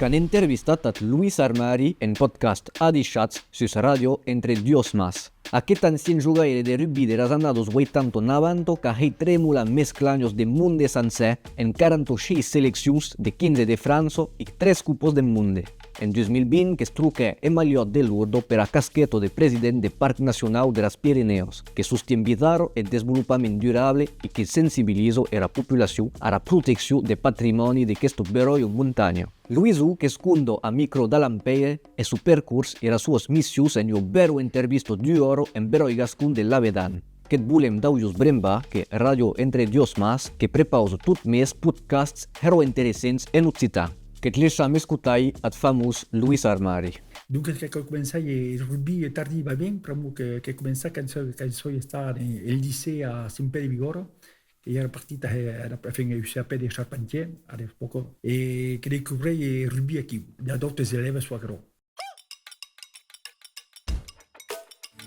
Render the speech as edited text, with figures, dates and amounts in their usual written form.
qu'han entrevistat Luis Armary en podcast Adishatz sus Radio Entre Doas Mars. Aquest ancien jugaire de rugby de los annados 80-90 que ha tremula mesclaños de monde sencer en 46 seleccions de 15 de França i 3 cupos del monde. En 2020 que es truquè emaliot de l'urdo per a casqueto de president de Parc Nacionau de las Pireneas, que sostien bizarro el desenvolupament durable i que sensibilizo a la populació a la protecció de patrimoni de questo berroio montagna. Luisu, que escundo a micrò d'Alain Pierre, e su percurs e las suas missius en io vero intervisto d'oro en berroi gascon de l'avedan. Qu'et volem d'aujos bremba que Radio Entre Doas Mars que prepauso tot mes podcasts hero interessants en occitan. Qu'et deixam escutai at famós Luis Armary. Donc, quand j'ai commencé le rugby tardivament, però che commençà quand soy stata nel lycée a Sempre Vigoro, e era partita a fare il UCAP de Charpentier, a poco, e che descobri il rugby aquí, da d'autres élèves suagro.